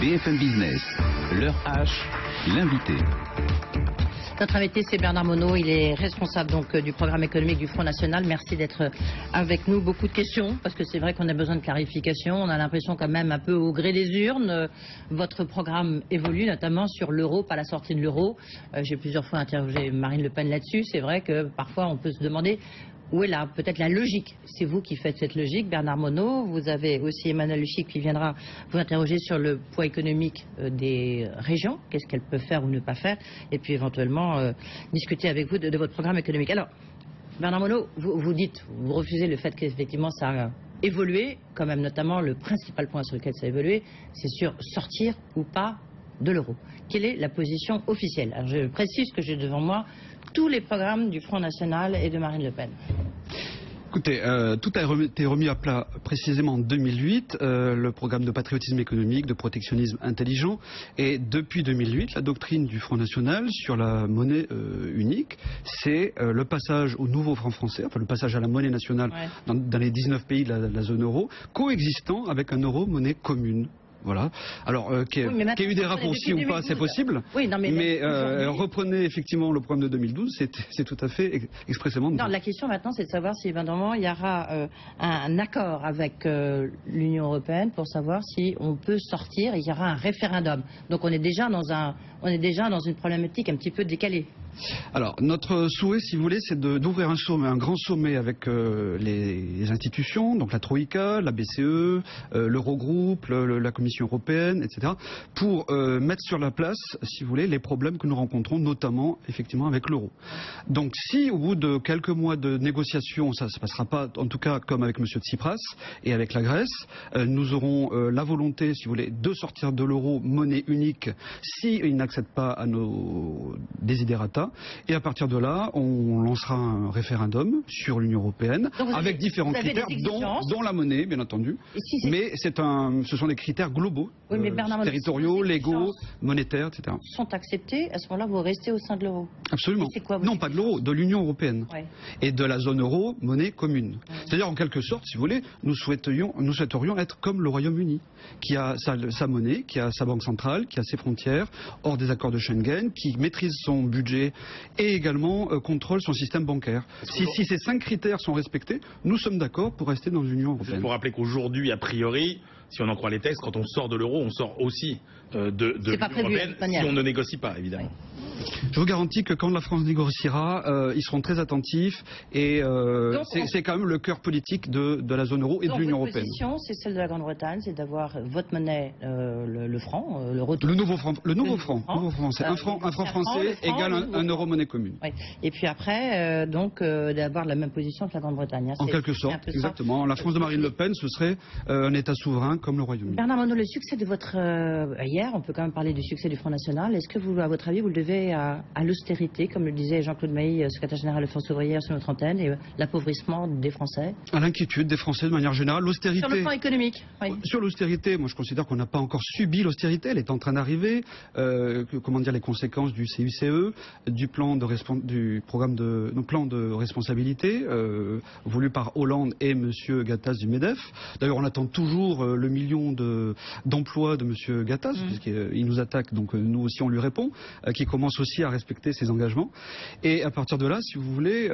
BFM Business, l'heure H, l'invité. Notre invité, c'est Bernard Monod. Il est responsable donc du programme économique du Front National. Merci d'être avec nous. Beaucoup de questions, parce que c'est vrai qu'on a besoin de clarification. On a l'impression quand même un peu au gré des urnes. Votre programme évolue, notamment sur l'euro, pas la sortie de l'euro. J'ai plusieurs fois interrogé Marine Le Pen là-dessus. C'est vrai que parfois on peut se demander où est peut-être la logique. C'est vous qui faites cette logique, Bernard Monod. Vous avez aussi Emmanuel Luchic qui viendra vous interroger sur le poids économique des régions, qu'est-ce qu'elles peuvent faire ou ne pas faire, et puis éventuellement discuter avec vous de votre programme économique. Alors, Bernard Monod, vous refusez le fait qu'effectivement ça a évolué, quand même notamment le principal point sur lequel ça a évolué, c'est sur sortir ou pas de l'euro. Quelle est la position officielle? Alors, je précise que j'ai devant moi tous les programmes du Front National et de Marine Le Pen. Écoutez, tout a été remis à plat précisément en 2008, le programme de patriotisme économique, de protectionnisme intelligent. Et depuis 2008, la doctrine du Front National sur la monnaie unique, c'est le passage au nouveau franc français, enfin le passage à la monnaie nationale dans les 19 pays de la zone euro, coexistant avec un euro monnaie commune. Voilà. Alors, qu'il y ait eu des raccourcis ou pas, c'est possible. Oui, non, mais reprenez effectivement le programme de 2012, c'est tout à fait expressément. Non, la question maintenant, c'est de savoir si éventuellement il y aura un accord avec l'Union européenne pour savoir si on peut sortir. Il y aura un référendum. Donc, on est déjà dans une problématique un petit peu décalée. Alors, notre souhait, si vous voulez, c'est d'ouvrir un grand sommet avec les institutions, donc la Troïka, la BCE, l'Eurogroupe, la Commission européenne, etc., pour mettre sur la place, si vous voulez, les problèmes que nous rencontrons, notamment, effectivement, avec l'euro. Donc, si au bout de quelques mois de négociations, ça ne se passera pas, en tout cas, comme avec M. Tsipras et avec la Grèce, nous aurons la volonté, si vous voulez, de sortir de l'euro monnaie unique s'ils n'accèdent pas à nos desiderata. Et à partir de là, on lancera un référendum sur l'Union européenne avec différents critères, dont la monnaie, bien entendu. Mais ce sont des critères globaux, territoriaux, légaux, monétaires, etc. Sont acceptés, à ce moment-là, vous restez au sein de l'euro. Absolument. Non, pas de l'euro, de l'Union européenne. Et de la zone euro, monnaie commune. C'est-à-dire, en quelque sorte, si vous voulez, nous souhaiterions être comme le Royaume-Uni, qui a sa monnaie, qui a sa banque centrale, qui a ses frontières, hors des accords de Schengen, qui maîtrise son budget et également contrôle son système bancaire. Si ces 5 critères sont respectés, nous sommes d'accord pour rester dans l'Union européenne. Il faut rappeler qu'aujourd'hui, a priori, si on en croit les textes, quand on sort de l'euro, on sort aussi de l'Union européenne, si on ne négocie pas, évidemment. Je vous garantis que quand la France négociera, ils seront très attentifs et c'est quand même le cœur politique de la zone euro et de l'Union européenne. La position, c'est celle de la Grande-Bretagne, c'est d'avoir votre monnaie, le franc, l'euro. Le nouveau franc, c'est un franc français égale un euro monnaie commune. Et puis après, d'avoir la même position que la Grande-Bretagne. En quelque sorte, exactement. La France de Marine Le Pen, ce serait un État souverain comme le Royaume-Uni. Bernard Monod, le succès de votre... hier, on peut quand même parler du succès du Front National. Est-ce que vous, à votre avis, vous le devez à l'austérité, comme le disait Jean-Claude Mailly, secrétaire général de Force ouvrière sur notre antenne, et l'appauvrissement des Français? À l'inquiétude des Français de manière générale. L'austérité... Sur le plan économique, Sur l'austérité, moi je considère qu'on n'a pas encore subi l'austérité, elle est en train d'arriver. Comment dire, les conséquences du CICE, du plan de responsabilité voulu par Hollande et M. Gattaz du MEDEF. D'ailleurs, on attend toujours le million d'emplois de M. Gattaz, puisqu'il nous attaque, donc nous aussi on lui répond, qui commence aussi à respecter ses engagements. Et à partir de là, si vous voulez,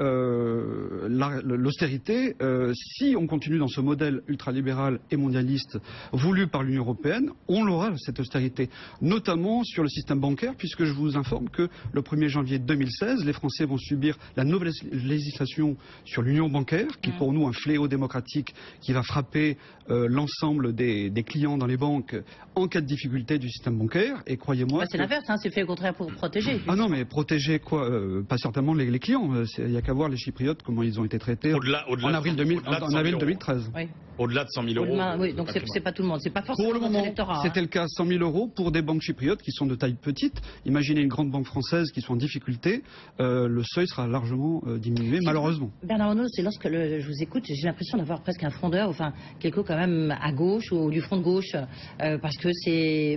l'austérité, si on continue dans ce modèle ultralibéral et mondialiste voulu par l'Union européenne, on l'aura, cette austérité, notamment sur le système bancaire, puisque je vous informe que le 1er janvier 2016, les Français vont subir la nouvelle législation sur l'union bancaire, qui est pour nous un fléau démocratique qui va frapper l'ensemble des clients dans les banques en cas de difficulté du système bancaire. Et croyez-moi... c'est l'inverse, c'est fait au contraire pour protéger. Ah non, mais protéger quoi? Pas certainement les clients. Il n'y a qu'à voir les Chypriotes, comment ils ont été traités en avril 2013. Au-delà de 100 000 euros. Oui, donc c'est pas tout le monde. C'est pas forcément pour le moment, c'était le cas 100 000 euros pour des banques chypriotes qui sont de taille petite. Imaginez une grande banque française qui soit en difficulté, le seuil sera largement diminué, malheureusement. Bernard Monod, c'est lorsque je vous écoute, j'ai l'impression d'avoir presque un frondeur, enfin quelqu'un quand même à gauche ou du front de gauche, parce que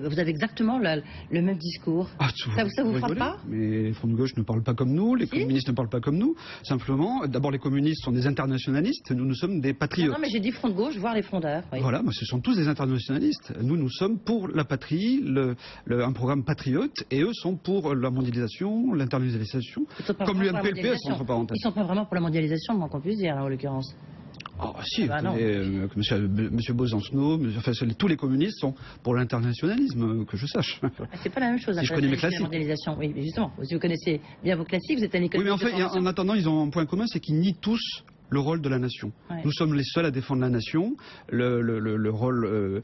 vous avez exactement le même discours. Ça vous frappe pas? pas. Mais les fronts de gauche ne parlent pas comme nous, les communistes ne parlent pas comme nous. Simplement, d'abord les communistes sont des internationalistes, nous sommes des patriotes. Non, mais j'ai dit front de gauche, voire les frondeurs. Oui. Voilà, mais ce sont tous des internationalistes. Nous sommes pour la patrie, un programme patriote, et eux sont pour la mondialisation, l'internationalisation, comme l'UMP et le PS, entre parenthèses. Ils sont pas vraiment pour la mondialisation, moins qu'on puisse dire, en l'occurrence. Ah si, monsieur Besancenot, tous les communistes sont pour l'internationalisme, que je sache. C'est pas la même chose, si je connais mes classiques. La mondialisation. Oui, justement, si vous connaissez bien vos classiques, vous êtes un économiste. Oui, mais en fait, en attendant, ils ont un point commun, c'est qu'ils nient tous le rôle de la nation. Ouais. Nous sommes les seuls à défendre la nation, le rôle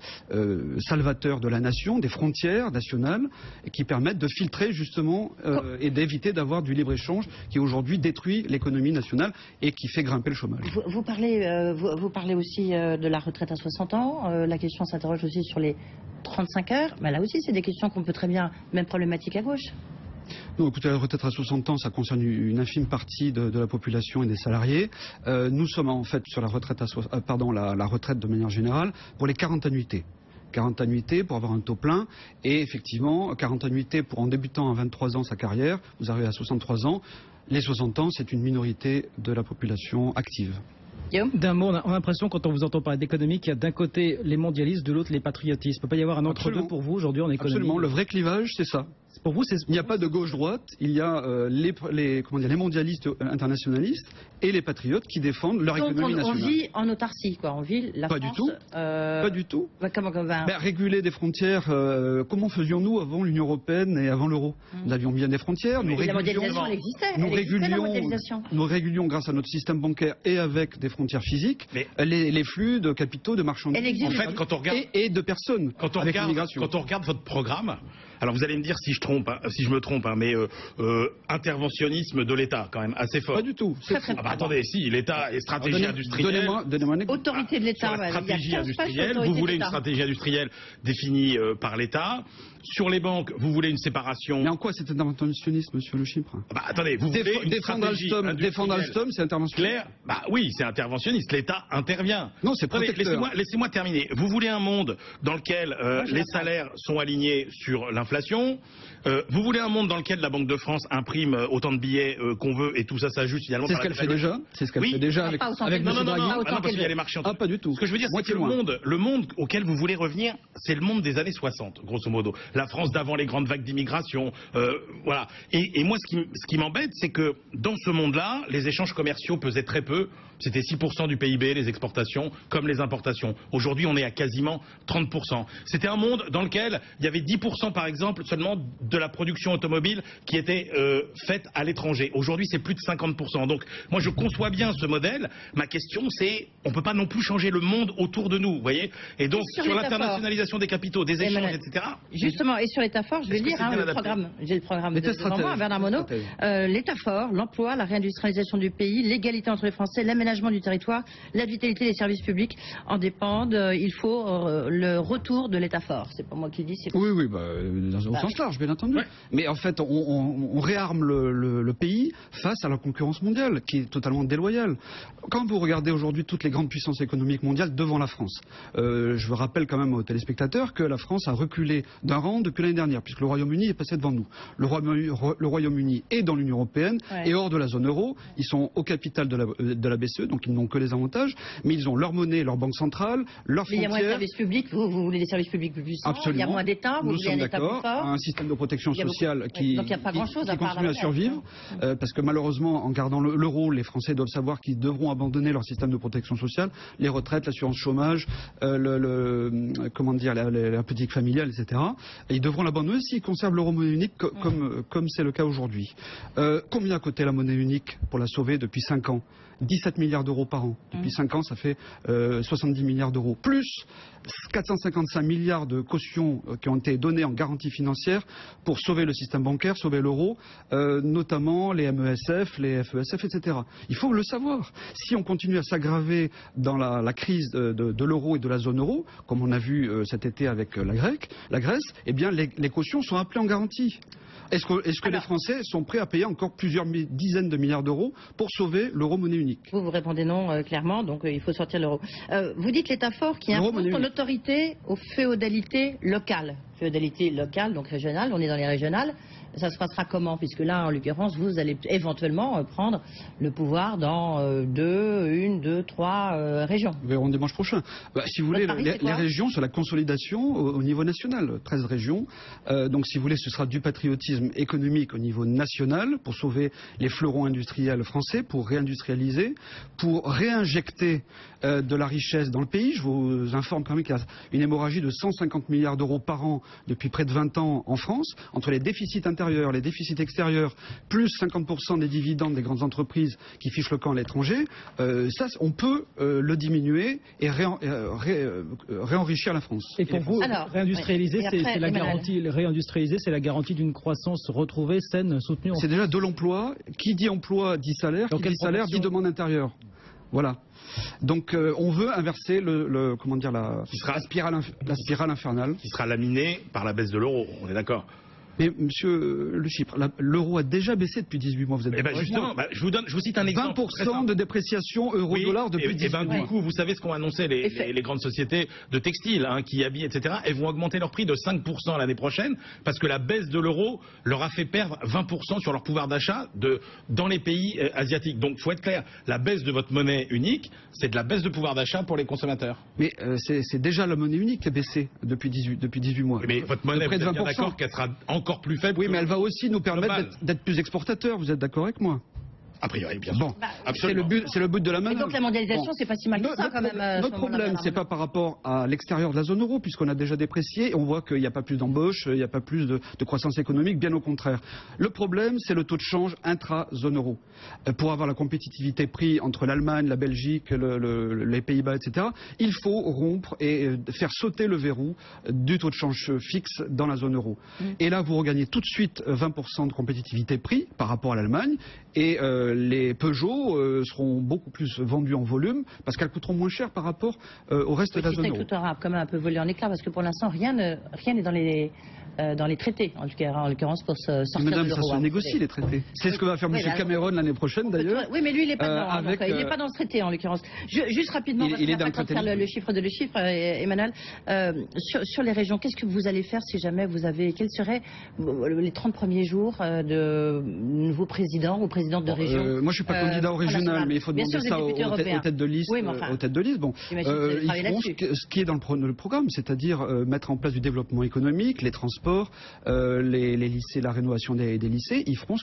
salvateur de la nation, des frontières nationales, et qui permettent de filtrer justement et d'éviter d'avoir du libre-échange qui aujourd'hui détruit l'économie nationale et qui fait grimper le chômage. Vous parlez aussi de la retraite à 60 ans, la question s'interroge aussi sur les 35 heures, mais là aussi c'est des questions qu'on peut très bien, même problématiques à gauche. Non, écoutez, la retraite à 60 ans, ça concerne une infime partie de la population et des salariés. Nous sommes en fait sur la retraite la retraite de manière générale pour les 40 annuités. 40 annuités pour avoir un taux plein et effectivement 40 annuités pour en débutant à 23 ans sa carrière, vous arrivez à 63 ans. Les 60 ans, c'est une minorité de la population active. D'un mot, on a l'impression, quand on vous entend parler d'économie, qu'il y a d'un côté les mondialistes, de l'autre les patriotistes. Il ne peut pas y avoir un entre-deux pour vous aujourd'hui en économie. Absolument, le vrai clivage, c'est ça. Pour vous, il n'y a pas de gauche-droite, il y a les mondialistes internationalistes et les patriotes qui défendent leur économie nationale. On vit en autarcie, quoi. On vit la pas France... Du tout. Pas du tout. Réguler des frontières, comment faisions-nous avant l'Union européenne et avant l'euro? Nous avions bien des frontières. La mondialisation, elle existait. Nous régulions grâce à notre système bancaire et avec des frontières physiques les flux de capitaux, de marchandises. En fait, quand on regarde, et de personnes avec l'immigration. Quand on regarde votre programme, alors vous allez me dire si je me trompe, mais interventionnisme de l'État quand même assez fort. Pas du tout. Attendez, si l'État est stratégie industrielle. Donnez-moi un exemple. Autorité de l'État. Stratégie industrielle. Vous voulez une stratégie industrielle définie par l'État. Sur les banques, vous voulez une séparation. Mais en quoi c'est interventionniste, monsieur Le Chypre? Attendez, vous voulez une stratégie défendre Alstom, c'est interventionniste. Oui, c'est interventionniste. L'État intervient. Non, c'est protecteur. Laissez-moi terminer. Vous voulez un monde dans lequel les salaires sont alignés sur l'inflation. Vous voulez un monde dans lequel la Banque de France imprime autant de billets qu'on veut et tout ça s'ajuste finalement. C'est ce qu'elle fait déjà. C'est ce qu'elle fait déjà avec non, parce qu'il y a les marchés. Ah, pas du tout. Ce que je veux dire, c'est que le monde auquel vous voulez revenir, c'est le monde des années 60, grosso modo. La France d'avant les grandes vagues d'immigration, voilà. Et moi, ce qui m'embête, c'est que dans ce monde-là, les échanges commerciaux pesaient très peu. C'était 6% du PIB, les exportations, comme les importations. Aujourd'hui, on est à quasiment 30%. C'était un monde dans lequel il y avait 10%, par exemple, seulement de la production automobile qui était faite à l'étranger. Aujourd'hui, c'est plus de 50%. Donc, moi, je conçois bien ce modèle. Ma question, c'est, on ne peut pas non plus changer le monde autour de nous, vous voyez. Et donc, sur l'internationalisation des capitaux, des échanges, etc. Justement, et sur l'État fort, je vais lire j'ai le programme devant moi, Bernard Monod. L'État fort, l'emploi, la réindustrialisation du pays, l'égalité entre les Français, l'aménagement du territoire, la vitalité des services publics en dépendent. Il faut le retour de l'État fort. C'est pas moi qui le dis, c'est... Oui, au sens large, bien entendu. Ouais. Mais en fait, on réarme le pays face à la concurrence mondiale, qui est totalement déloyale. Quand vous regardez aujourd'hui toutes les grandes puissances économiques mondiales devant la France, je vous rappelle quand même aux téléspectateurs que la France a reculé d'un rang depuis l'année dernière, puisque le Royaume-Uni est passé devant nous. Le Royaume-Uni est dans l'Union européenne et hors de la zone euro. Ils sont au capital de la BCE. Donc ils n'ont que les avantages, mais ils ont leur monnaie, leur banque centrale, leurs frontières. Mais il y a moins de services publics, vous voulez des services publics plus puissants. Absolument. Il y a moins d'État, vous voulez un État plus fort. Un système de protection sociale qui continue à survivre, parce que malheureusement, en gardant l'euro, les Français doivent savoir qu'ils devront abandonner leur système de protection sociale, les retraites, l'assurance chômage, la politique familiale, etc. Et ils devront l'abandonner s'ils conservent l'euro monnaie unique comme c'est le cas aujourd'hui. Combien a coûté la monnaie unique pour la sauver depuis 5 ans? 17 milliards d'euros par an. Depuis 5 ans, ça fait 70 milliards d'euros. Plus 455 milliards de cautions qui ont été données en garantie financière pour sauver le système bancaire, sauver l'euro, notamment les MESF, les FESF, etc. Il faut le savoir. Si on continue à s'aggraver dans la crise de l'euro et de la zone euro, comme on a vu cet été avec la Grèce, eh bien les cautions sont appelées en garantie. Est-ce que les Français sont prêts à payer encore plusieurs dizaines de milliards d'euros pour sauver l'euro monnaie unique? Vous répondez non, clairement, donc il faut sortir l'euro. Vous dites l'État fort qui impose son autorité aux féodalités locales. Féodalité locale, donc régionale, on est dans les régionales. ça se passera comment? Puisque là, en l'occurrence, vous allez éventuellement prendre le pouvoir dans 1, 2, 3 régions. Nous verrons dimanche prochain. Si vous voulez, les régions, c'est la consolidation au niveau national. 13 régions. Donc, si vous voulez, ce sera du patriotisme économique au niveau national pour sauver les fleurons industriels français, pour réindustrialiser, pour réinjecter de la richesse dans le pays. Je vous informe quand même qu'il y a une hémorragie de 150 milliards d'euros par an depuis près de 20 ans en France, entre les déficits intérieurs, les déficits extérieurs, plus 50% des dividendes des grandes entreprises qui fichent le camp à l'étranger. Ça, on peut le diminuer et réenrichir la France. Et pour vous, réindustrialiser, c'est la garantie. Réindustrialiser, c'est la garantie d'une croissance retrouvée, saine, soutenue. C'est déjà de l'emploi. Qui dit emploi dit salaire. Qui dit salaire dit demande intérieure. Voilà. Donc on veut inverser la spirale infernale. Qui sera laminée par la baisse de l'euro, on est d'accord. Mais monsieur Le Chypre, l'euro a déjà baissé depuis 18 mois. Vous êtes justement, je vous cite un exemple. 20% de dépréciation euro-dollar depuis 18 mois. Du coup, vous savez ce qu'ont annoncé les grandes sociétés de textile, qui habillent, etc. Elles vont augmenter leur prix de 5% l'année prochaine parce que la baisse de l'euro leur a fait perdre 20% sur leur pouvoir d'achat dans les pays asiatiques. Donc, il faut être clair, la baisse de votre monnaie unique, c'est de la baisse de pouvoir d'achat pour les consommateurs. Mais c'est déjà la monnaie unique qui a baissé depuis 18 mois. Mais votre monnaie, vous êtes bien d'accord qu'elle sera encore plus faible. Oui, mais elle va aussi nous permettre d'être plus exportateurs. Vous êtes d'accord avec moi? A priori, bien sûr. Bon, c'est le but de la manœuvre. Et donc la mondialisation, c'est pas si mal que ça quand même. Notre problème, c'est pas par rapport à l'extérieur de la zone euro, puisqu'on a déjà déprécié et on voit qu'il n'y a pas plus d'embauche, il n'y a pas plus de croissance économique, bien au contraire. Le problème, c'est le taux de change intra-zone euro. Pour avoir la compétitivité prix entre l'Allemagne, la Belgique, les Pays-Bas, etc., il faut rompre et faire sauter le verrou du taux de change fixe dans la zone euro. Et là, vous regagnez tout de suite 20% de compétitivité prix par rapport à l'Allemagne et les Peugeot seront beaucoup plus vendus en volume parce qu'elles coûteront moins cher par rapport au reste de la zone euro. Tout aura quand même un peu volé en éclats parce que pour l'instant rien n'est dans les traités, en l'occurrence pour sortir de l'euro. Madame, ça se négocie les traités. C'est ce que va faire M. Cameron l'année prochaine d'ailleurs. Oui, mais lui il n'est pas dedans. Il n'est pas dans ce traité en l'occurrence. Juste rapidement, parce qu'on va faire le chiffre de Emmanuel. Sur les régions, qu'est-ce que vous allez faire si jamais vous avez... Quels seraient les 30 premiers jours de nouveaux présidents ou présidentes de région? Moi je ne suis pas candidat au régional, mais il faut demander ça aux têtes de liste. Bon, ils feront ce qui est dans le programme, c'est-à-dire mettre en place du développement économique, les transports, les lycées, la rénovation des lycées. Ils feront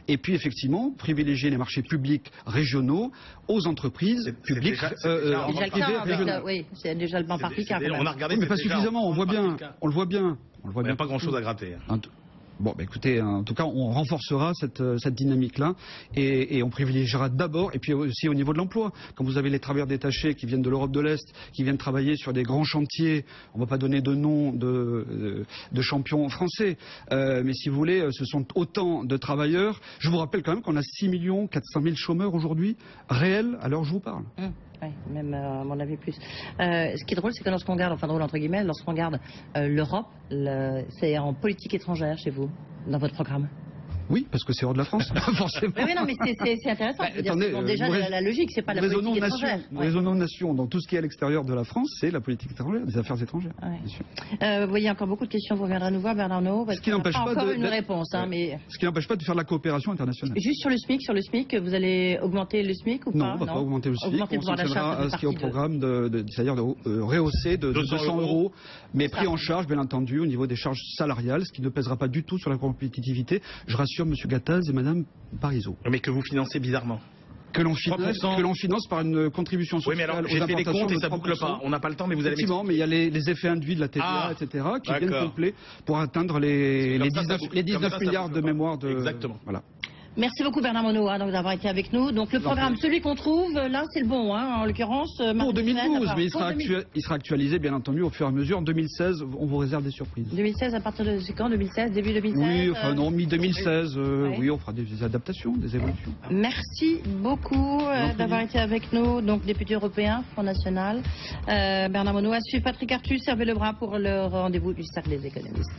et puis effectivement privilégier les marchés publics régionaux aux entreprises publiques privées régionales. Oui, c'est déjà le banc par Picard. On a regardé, mais pas suffisamment. On le voit bien. Il n'y a pas grand-chose à gratter. Bon, écoutez, en tout cas, on renforcera cette dynamique-là et on privilégiera d'abord, et puis aussi au niveau de l'emploi. Quand vous avez les travailleurs détachés qui viennent de l'Europe de l'Est, qui viennent travailler sur des grands chantiers, on ne va pas donner de nom de champions français, mais si vous voulez, ce sont autant de travailleurs. Je vous rappelle quand même qu'on a 6 400 000 chômeurs aujourd'hui, réels, à l'heure où je vous parle. Oui, même à mon avis plus. Ce qui est drôle, c'est que lorsqu'on regarde, entre guillemets, lorsqu'on regarde l'Europe, c'est en politique étrangère chez vous, dans votre programme. Oui, parce que c'est hors de la France, forcément. Mais non, mais c'est intéressant. Déjà, la logique, c'est pas la politique étrangère. Nous raisonnons nation. Dans tout ce qui est à l'extérieur de la France, c'est la politique étrangère, les affaires étrangères. Bien sûr. Vous voyez encore beaucoup de questions. Vous reviendrez nous voir, Bernard Arnault. Ce qui n'empêche pas encore une réponse. Ce qui n'empêche pas de faire de la coopération internationale. Juste sur le SMIC, vous allez augmenter le SMIC ou pas? Non, on ne va pas augmenter le SMIC. On s'en à ce qui est au programme, c'est-à-dire de rehausser de 200 €, mais pris en charge, bien entendu, au niveau des charges salariales, ce qui ne pèsera pas du tout sur la compétitivité. Je rassure M. Gattaz et Mme Parizeau. Mais que vous financez bizarrement. Que l'on finance par une contribution sociale. Oui, mais alors, j'ai fait les comptes et ça boucle pas. On n'a pas le temps, mais vous allez effectivement, mais il y a les effets induits de la TVA, etc., qui viennent compléter pour atteindre les 19 milliards de mémoire de... Exactement. Voilà. Merci beaucoup Bernard Monod d'avoir été avec nous. Donc le programme, celui qu'on trouve, là c'est le bon, en l'occurrence. Pour 2012, mais il sera actualisé bien entendu au fur et à mesure. En 2016, on vous réserve des surprises. 2016, à partir de quand? 2016, début 2016? Oui, enfin non, mi-2016, oui, on fera des adaptations, des évolutions. Merci beaucoup d'avoir été avec nous. Donc député européen, Front National. Bernard Monod, à suivre Patrick Artus, servez le bras pour le rendez-vous du Cercle des économistes.